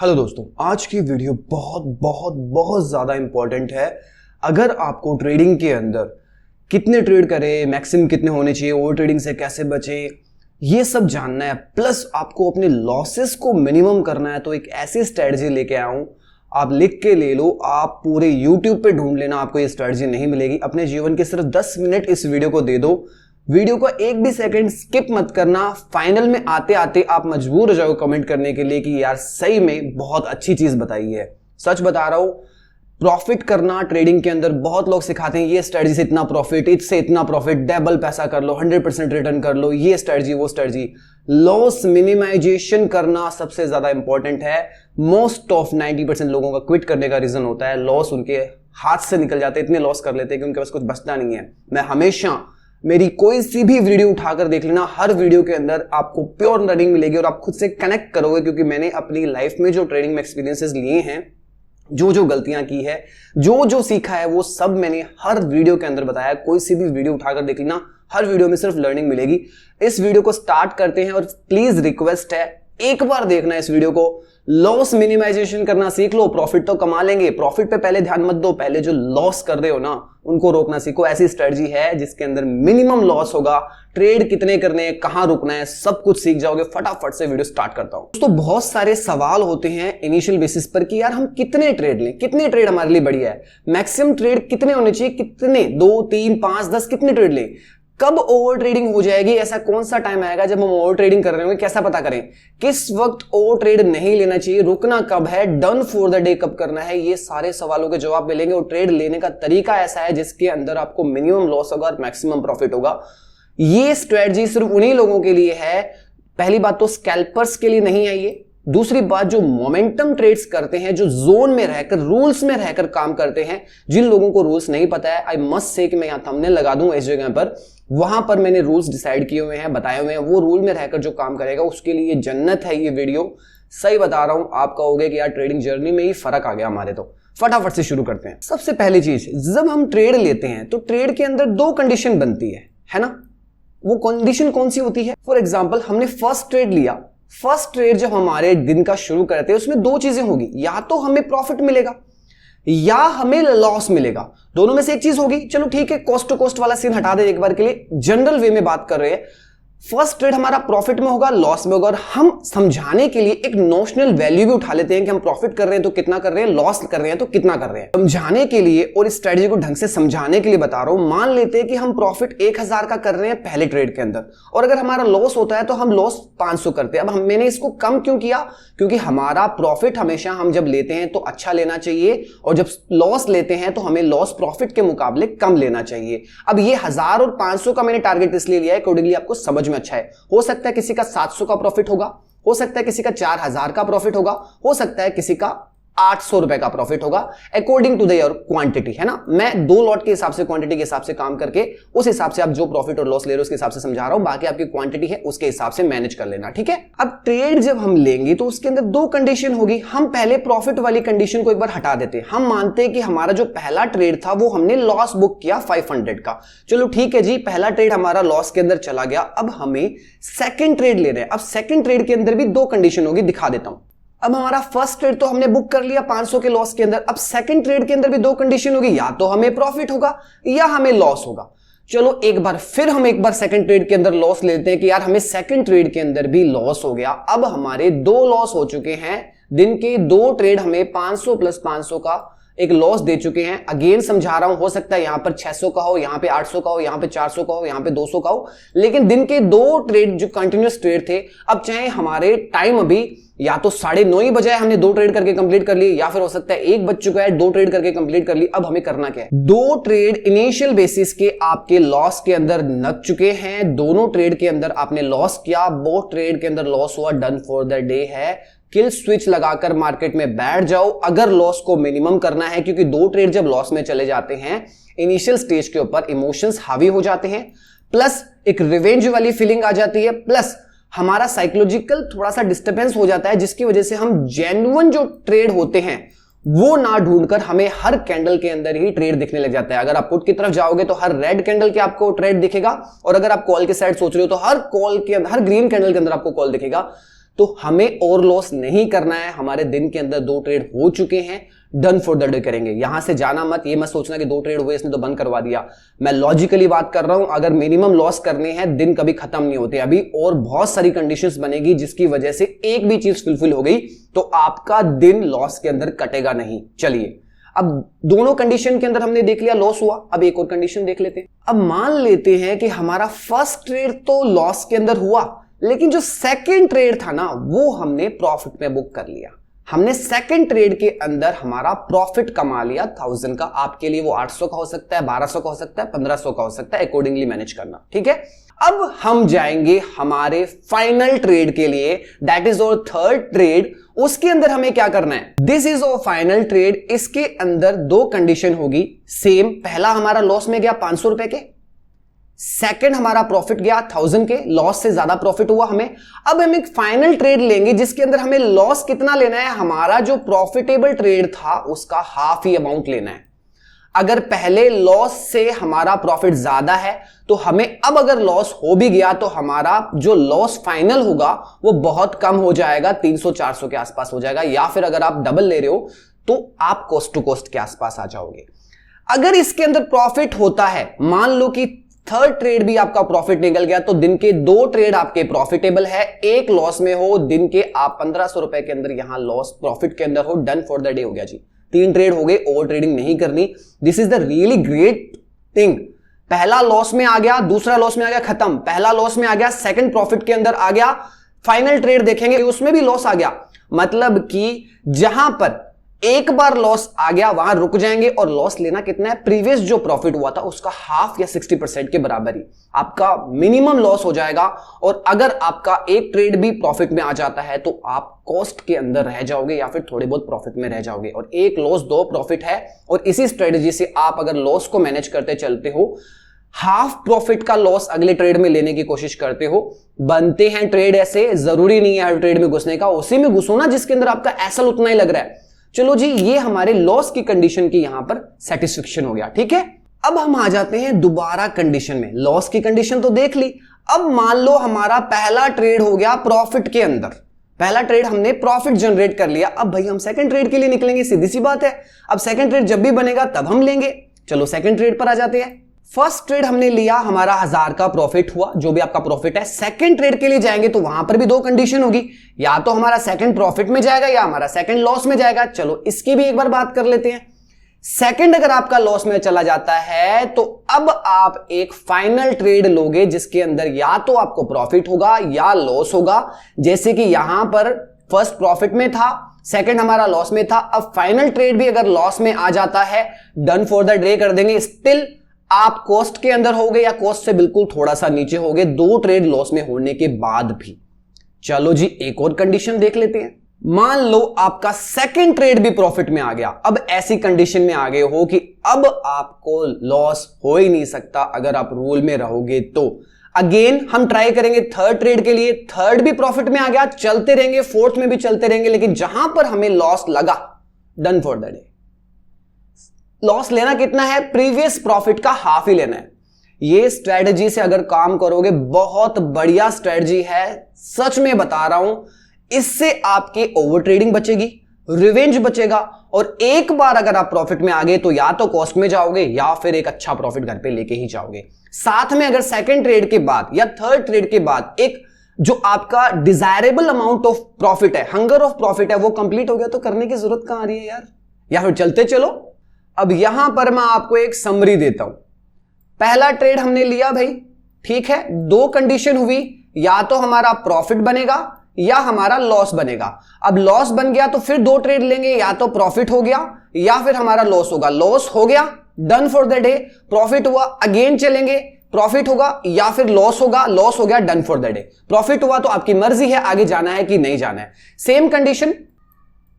Hello दोस्तों, आज की वीडियो बहुत बहुत बहुत ज़्यादा इंपॉर्टेंट है। अगर आपको ट्रेडिंग के अंदर कितने ट्रेड करें, मैक्सिमम कितने होने चाहिए, ओवर ट्रेडिंग से कैसे बचें, ये सब जानना है, प्लस आपको अपने लॉसेस को मिनिमम करना है, तो एक ऐसी स्ट्रेटजी लेके आया हूँ। आप लिख के ले लो, आप पूरे YouTube पे ढूंढ लेना, आपको ये स्ट्रेटजी नहीं मिलेगी। अपने जीवन के सिर्फ 10 मिनट इस वीडियो को दे दो, वीडियो को एक भी सेकंड स्किप मत करना। फाइनल में आते आते आप मजबूर हो जाओ कमेंट करने के लिए कि यार सही में बहुत अच्छी चीज बताई है। सच बता रहा हूं, प्रॉफिट करना ट्रेडिंग के अंदर बहुत लोग सिखाते हैं, ये स्ट्रेटजी से इतना प्रॉफिट, इससे इतना प्रॉफिट, डबल पैसा कर लो, 100% रिटर्न कर लो, ये स्ट्रेटजी वो स्ट्रेटजी। लॉस मिनिमाइजेशन करना सबसे ज्यादा इंपॉर्टेंट है। मोस्ट ऑफ 90% लोगों का क्विट करने का रीजन होता है लॉस उनके हाथ से निकल जाते हैं, इतने लॉस कर लेते हैं कि उनके पास कुछ बचता नहीं है। मैं हमेशा मेरी कोई सी भी वीडियो उठाकर देख लेना, हर वीडियो के अंदर आपको प्योर लर्निंग मिलेगी और आप खुद से कनेक्ट करोगे, क्योंकि मैंने अपनी लाइफ में जो ट्रेडिंग में एक्सपीरियंसेस लिए हैं, जो जो गलतियां की है, जो जो सीखा है, वो सब मैंने हर वीडियो के अंदर बताया। कोई सी भी वीडियो उठाकर देख लेना, हर वीडियो में सिर्फ लर्निंग मिलेगी। इस वीडियो को स्टार्ट करते हैं और प्लीज रिक्वेस्ट है, एक बार देखना इस वीडियो को। लॉस मिनिमाइजेशन करना सीख लो, प्रॉफिट तो कमा लेंगे। प्रॉफिट पे पहले ध्यान मत दो, पहले जो लॉस कर रहे हो ना उनको रोकना सीखो। ऐसी स्ट्रेटजी है जिसके अंदर मिनिमम लॉस होगा, ट्रेड कितने करने हैं, कहां रुकना है, सब कुछ सीख जाओगे। फटाफट से वीडियो स्टार्ट करता हूं। दोस्तों, बहुत सारे सवाल होते हैं इनिशियल बेसिस पर कि यार हम कितने ट्रेड लें, कितने ट्रेड हमारे लिए बढ़िया है, मैक्सिमम ट्रेड कितने होने चाहिए, कितने, 2, 3, 5, 10 कितने ट्रेड लें, कब ओवर ट्रेडिंग हो जाएगी, ऐसा कौन सा टाइम आएगा जब हम ओवर ट्रेडिंग कर रहे होंगे, कैसा पता करें, किस वक्त ओवर ट्रेड नहीं लेना चाहिए, रुकना कब है, डन फॉर द डे कब करना है, ये सारे सवालों के जवाब मिलेंगे। और ट्रेड लेने का तरीका ऐसा है जिसके अंदर आपको मिनिमम लॉस होगा और मैक्सिमम प्रॉफिट होगा। ये स्ट्रेटजी सिर्फ उन्हीं लोगों के लिए है। पहली बात तो स्कैल्पर्स के लिए नहीं है ये। दूसरी बात, जो मोमेंटम ट्रेड्स करते हैं, जो जोन में रहकर, रूल्स में रहकर काम करते हैं, जिन लोगों को रूल्स नहीं पता है, आई मस्ट से कि मैं यहां थंबनेल लगा दूंगा इस जगह पर, वहां पर मैंने रूल्स डिसाइड किए हुए हैं, बताए हुए हैं। वो रूल में रहकर जो काम करेगा उसके लिए जन्नत है ये वीडियो। सही बता रहा हूं, आप कहोगे कि यार ट्रेडिंग जर्नी में ही फर्क आ गया हमारे। तो फटाफट से शुरू करते हैं। सबसे पहली चीज, जब हम ट्रेड लेते हैं तो ट्रेड के अंदर 2 कंडीशन बनती है ना। वो कंडीशन कौन सी होती है? फॉर एग्जाम्पल, हमने फर्स्ट ट्रेड लिया। फर्स्ट ट्रेड जब हमारे दिन का शुरू करते हैं, उसमें 2 चीजें होगी, या तो हमें प्रॉफिट मिलेगा या हमें लॉस मिलेगा। दोनों में से एक चीज होगी। चलो ठीक है, कॉस्ट टू कॉस्ट वाला सीन हटा दे एक बार के लिए, जनरल वे में बात कर रहे हैं। फर्स्ट ट्रेड हमारा प्रॉफिट में होगा, लॉस में होगा। और हम समझाने के लिए एक नोशनल वैल्यू भी उठा लेते हैं कि हम प्रॉफिट कर रहे हैं तो कितना कर रहे हैं, लॉस कर रहे हैं तो कितना कर रहे हैं। समझाने के लिए और इस स्ट्रेटजी को ढंग से समझाने के लिए बता रहा हूं। मान लेते हैं कि हम प्रॉफिट 1000 का कर रहे हैं पहले ट्रेड के अंदर, और अगर हमारा लॉस होता है तो हम लॉस 500 करते हैं। अब मैंने इसको कम क्यों किया? क्योंकि हमारा प्रॉफिट हमेशा हम जब लेते हैं तो अच्छा लेना चाहिए, और जब लॉस लेते हैं तो हमें लॉस प्रॉफिट के मुकाबले कम लेना चाहिए। अब ये 1000 और 500 का मैंने टारगेट इसलिए लिया है, अकॉर्डिंगली आपको समझ में अच्छा है। हो सकता है किसी का 700 का प्रॉफिट होगा, हो सकता है किसी का 4000 का प्रॉफिट होगा, हो सकता है किसी का 800 रुपए का प्रॉफिट होगा, according to the your quantity, है ना। मैं 2 लॉट के हिसाब से, क्वांटिटी के हिसाब से काम करके उस हिसाब से आप जो प्रॉफिट और लॉस ले रहे हो उसके हिसाब से समझा रहा हूं। बाकी आपकी क्वांटिटी है उसके हिसाब से मैनेज कर लेना, ठीक है। अब ट्रेड जब हम लेंगे तो उसके अंदर 2 कंडीशन होगी। हम पहले प्रॉफिट वाली कंडीशन को एक बार हटा देते हैं। हम मानते हैं कि हमारा जो पहला ट्रेड था वो हमने लॉस बुक किया 500 का। चलो ठीक है जी, पहला ट्रेड हमारा लॉस के अंदर चला गया। अब हमें सेकंड ट्रेड ले रहे हैं। अब सेकंड ट्रेड के अंदर भी 2 कंडीशन होगी, दिखा देता हूं। अब हमारा फर्स्ट ट्रेड तो हमने बुक कर लिया 500 के लॉस के अंदर। अब सेकंड ट्रेड के अंदर भी 2 कंडीशन होगी, या तो हमें प्रॉफिट होगा या हमें लॉस होगा। चलो एक बार फिर हम एक बार सेकंड ट्रेड के अंदर लॉस लेते हैं कि यार हमें सेकंड ट्रेड के अंदर भी लॉस हो गया। अब हमारे 2 लॉस हो चुके हैं। दिन के 2 ट्रेड हमें 500 प्लस 500 का एक लॉस दे चुके हैं। अगेन समझा रहा हूं, हो सकता है यहां पर 600 का हो, यहां पे 800 का हो, यहां पे 400 का हो, यहां पे 200 का हो, लेकिन दिन के 2 ट्रेड जो कंटिन्यूअस ट्रेड थे, अब चाहे हमारे टाइम अभी या तो 9:30 ही बजाए, हमने 2 ट्रेड करके कंप्लीट कर लिए, या फिर हो सकता है 1 बज चुका है, 2 ट्रेड करके कंप्लीट कर ली। अब हमें करना क्या है? 2 ट्रेड इनिशियल बेसिस के आपके लॉस के अंदर नक चुके हैं। दोनों ट्रेड के अंदर आपने लॉस किया, बोथ ट्रेड के अंदर लॉस हुआ, डन फॉर द डे है। किल स्विच लगाकर मार्केट में बैठ जाओ अगर लॉस को मिनिमम करना है, क्योंकि 2 ट्रेड जब लॉस में चले जाते हैं, इनिशियल स्टेज के ऊपर इमोशंस हावी हो जाते हैं, प्लस एक रिवेंज वाली फीलिंग आ जाती है, प्लस हमारा साइकोलॉजिकल थोड़ा सा डिस्टर्बेंस हो जाता है, जिसकी वजह से हम जेन्युइन जो ट्रेड होते हैं वो ना ढूंढकर हमें हर कैंडल के अंदर ही ट्रेड दिखने लग जाता है। अगर आप पुट की तरफ जाओगे तो हर रेड कैंडल के आपको ट्रेड दिखेगा, और अगर आप कॉल के साइड सोच रहे हो तो हर ग्रीन कैंडल के अंदर आपको कॉल दिखेगा। तो हमें और लॉस नहीं करना है। हमारे दिन के अंदर 2 ट्रेड हो चुके हैं, डन फॉर द डे करेंगे। यहां से जाना मत, ये मत सोचना कि 2 ट्रेड हुए इसने तो बंद करवा दिया। मैं लॉजिकली बात कर रहा हूं, अगर मिनिमम लॉस करने हैं, दिन कभी खत्म नहीं होते। अभी और बहुत सारी कंडीशंस बनेगी जिसकी वजह से एक भी चीज फुलफिल हो गई तो आपका दिन लॉस के अंदर कटेगा नहीं। चलिए, अब दोनों कंडीशन के अंदर हमने देख लिया लॉस हुआ, अब एक और कंडीशन देख लेते हैं। अब मान लेते हैं कि हमारा फर्स्ट ट्रेड तो लॉस के अंदर हुआ, लेकिन जो सेकंड ट्रेड था ना वो हमने प्रॉफिट में बुक कर लिया। हमने सेकंड ट्रेड के अंदर हमारा प्रॉफिट कमा लिया 1000 का। आपके लिए वो 800 का हो सकता है, 1200 का हो सकता है, 1500 का हो सकता है, अकॉर्डिंगली मैनेज करना, ठीक है। अब हम जाएंगे हमारे फाइनल ट्रेड के लिए, दैट इज और थर्ड ट्रेड। उसके अंदर हमें क्या करना है, दिस इज और फाइनल ट्रेड। इसके अंदर 2 कंडीशन होगी सेम। पहला हमारा लॉस में गया 500 रुपए के, सेकंड हमारा प्रॉफिट गया 1000 के, लॉस से ज्यादा प्रॉफिट हुआ हमें। अब हम एक फाइनल ट्रेड लेंगे जिसके अंदर हमें लॉस कितना लेना है, हमारा जो प्रॉफिटेबल ट्रेड था उसका हाफ ही अमाउंट लेना है। अगर पहले लॉस से हमारा प्रॉफिट ज्यादा है तो हमें अब अगर लॉस हो भी गया तो हमारा जो लॉस फाइनल होगा वो बहुत कम हो जाएगा, 300-400 के आसपास हो जाएगा। या फिर अगर आप डबल ले रहे हो तो आप कोस्ट टू कोस्ट के आसपास आ जाओगे। अगर इसके अंदर प्रॉफिट होता है, मान लो कि थर्ड ट्रेड भी आपका प्रॉफिट निकल गया, तो दिन के 2 ट्रेड आपके प्रॉफिटेबल है, एक लॉस में हो, दिन के आप 1500 रुपए के अंदर यहां लॉस प्रॉफिट के अंदर हो, डन फॉर द डे हो गया जी। 3 ट्रेड हो गए, ओवर ट्रेडिंग नहीं करनी। This is the really great thing. पहला लॉस में आ गया, दूसरा लॉस में आ गया, खत्म। पहला लॉस में आ गया, सेकंड प्रॉफिट के अंदर आ गया, फाइनल ट्रेड देखेंगे उसमें भी लॉस आ गया। मतलब कि जहां पर एक बार लॉस आ गया वहां रुक जाएंगे, और लॉस लेना कितना है, प्रीवियस जो प्रॉफिट हुआ था उसका हाफ या 60% के बराबर ही आपका मिनिमम लॉस हो जाएगा। और अगर आपका एक ट्रेड भी प्रॉफिट में आ जाता है तो आप कॉस्ट के अंदर रह जाओगे या फिर थोड़े बहुत प्रॉफिट में रह जाओगे। और एक लॉस 2 प्रॉफिट है, और इसी स्ट्रेटेजी से आप अगर लॉस को मैनेज करते चलते हो, हाफ प्रॉफिट का लॉस अगले ट्रेड में लेने की कोशिश करते हो। बनते हैं ट्रेड ऐसे, जरूरी नहीं है हर ट्रेड में घुसने का, उसी में घुसो ना जिसके अंदर आपका एसल उतना ही लग रहा है। चलो जी, ये हमारे लॉस की कंडीशन की यहां पर सेटिस्फेक्शन हो गया, ठीक है। अब हम आ जाते हैं दोबारा कंडीशन में। लॉस की कंडीशन तो देख ली, अब मान लो हमारा पहला ट्रेड हो गया प्रॉफिट के अंदर, पहला ट्रेड हमने प्रॉफिट जनरेट कर लिया। अब भाई हम सेकंड ट्रेड के लिए निकलेंगे, सीधी सी बात है। अब सेकंड ट्रेड जब भी बनेगा तब हम लेंगे। चलो सेकंड ट्रेड पर आ जाते हैं। फर्स्ट ट्रेड हमने लिया, हमारा 1000 का प्रॉफिट हुआ, जो भी आपका प्रॉफिट है। सेकंड ट्रेड के लिए जाएंगे तो वहां पर भी 2 कंडीशन होगी, या तो हमारा सेकंड प्रॉफिट में जाएगा या हमारा सेकंड लॉस में जाएगा। चलो इसकी भी एक बार बात कर लेते हैं। सेकंड अगर आपका लॉस में चला जाता है तो अब आप एक फाइनल ट्रेड लोगे जिसके अंदर या तो आपको प्रॉफिट होगा या लॉस होगा। जैसे कि यहां पर फर्स्ट प्रॉफिट में था, सेकंड हमारा लॉस में था। अब फाइनल ट्रेड भी अगर लॉस में आ जाता है, डन फॉर द डे कर देंगे। स्टिल आप कॉस्ट के अंदर होगे या कॉस्ट से बिल्कुल थोड़ा सा नीचे होगे, 2 ट्रेड लॉस में होने के बाद भी। चलो जी, एक और कंडीशन देख लेते हैं। मान लो आपका सेकंड ट्रेड भी प्रॉफिट में आ गया। अब ऐसी कंडीशन में आ गए हो कि अब आपको लॉस हो ही नहीं सकता अगर आप रूल में रहोगे तो। अगेन हम ट्राई करेंगे थर्ड ट्रेड के लिए। थर्ड भी प्रॉफिट में आ गया, चलते रहेंगे, फोर्थ में भी चलते रहेंगे, लेकिन जहां पर हमें लॉस लगा, done for the day. Loss लेना कितना है, प्रीवियस प्रॉफिट का हाफ ही लेना है। ये स्ट्रेटजी से अगर काम करोगे, बहुत बढ़िया स्ट्रेटजी है, सच में बता रहा हूं। इससे आपके ओवर ट्रेडिंग बचेगी, रिवेंज बचेगा, और एक बार अगर आप प्रॉफिट में आ गए तो या तो कॉस्ट में जाओगे या फिर एक अच्छा प्रॉफिट घर पे लेके ही जाओगे। साथ में अगर सेकंड ट्रेड के बाद या थर्ड ट्रेड के बाद एक जो आपका डिजायरेबल अमाउंट ऑफ प्रॉफिट है, हंगर ऑफ प्रॉफिट है, वो कंप्लीट हो गया तो करने की जरूरत कहां आ रही है यार। या फिर चलते चलो। अब यहां पर मैं आपको एक समरी देता हूं। पहला ट्रेड हमने लिया भाई, ठीक है, 2 कंडीशन हुई, या तो हमारा प्रॉफिट बनेगा या हमारा लॉस बनेगा। अब लॉस बन गया तो फिर 2 ट्रेड लेंगे, या तो प्रॉफिट हो गया या फिर हमारा लॉस होगा। लॉस हो गया, done for the day. Profit हुआ, अगेन चलेंगे, प्रॉफिट होगा या फिर लॉस होगा, लॉस हो गया, done for the day. Profit हुआ तो आपकी मर्जी है आगे जाना है कि नहीं जाना है। सेम कंडीशन,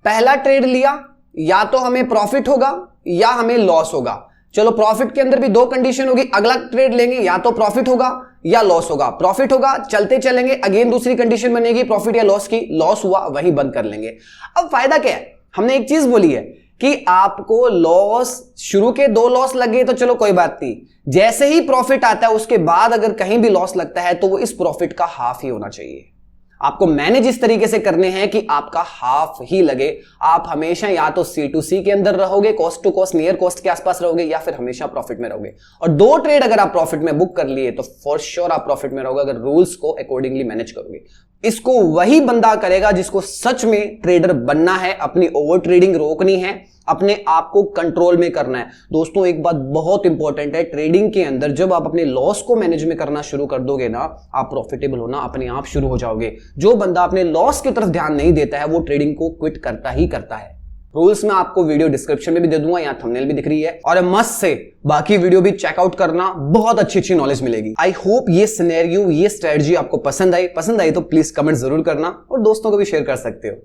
पहला ट्रेड लिया, या तो हमें प्रॉफिट होगा या हमें लॉस होगा। चलो प्रॉफिट के अंदर भी 2 कंडीशन होगी, अगला ट्रेड लेंगे या तो प्रॉफिट होगा या लॉस होगा। प्रॉफिट होगा, चलते चलेंगे, अगेन दूसरी कंडीशन बनेगी प्रॉफिट या लॉस की। लॉस हुआ, वहीं बंद कर लेंगे। अब फायदा क्या है, हमने एक चीज बोली है कि आपको लॉस, शुरू के 2 लॉस लगे तो चलो कोई बात नहीं, जैसे ही प्रॉफिट आता है उसके बाद अगर कहीं भी लॉस लगता है तो वो इस प्रॉफिट का हाफ ही होना चाहिए। आपको मैनेज इस तरीके से करने हैं कि आपका हाफ ही लगे। आप हमेशा या तो C2C के अंदर रहोगे, cost to cost, near cost के आसपास रहोगे, या फिर हमेशा प्रॉफिट में रहोगे। और 2 ट्रेड अगर आप प्रॉफिट में बुक कर लिए तो फॉर श्योर आप प्रॉफिट में रहोगे अगर रूल्स को अकॉर्डिंगली मैनेज करोगे। इसको वही बंदा करेगा जिसको सच में ट्रेडर बनना है, अपनी ओवर ट्रेडिंग रोकनी है, अपने आप को कंट्रोल में करना है। दोस्तों एक बात बहुत इंपॉर्टेंट है, ट्रेडिंग के अंदर जब आप अपने लॉस को मैनेज में करना शुरू कर दोगे ना, आप प्रॉफिटेबल होना अपने आप शुरू हो जाओगे। जो बंदा अपने लॉस की तरफ ध्यान नहीं देता है वो ट्रेडिंग को क्विट करता ही करता है। रूल्स मैं आपको वीडियो डिस्क्रिप्शन में भी दे दूंगा, यहाँ थंबनेल भी दिख रही है, और मस्ट से बाकी वीडियो भी चेकआउट करना, बहुत अच्छी नॉलेज मिलेगी। आई होप ये सिनेरियो, ये स्ट्रेटजी आपको पसंद आई तो प्लीज कमेंट जरूर करना और दोस्तों को भी शेयर कर सकते हो।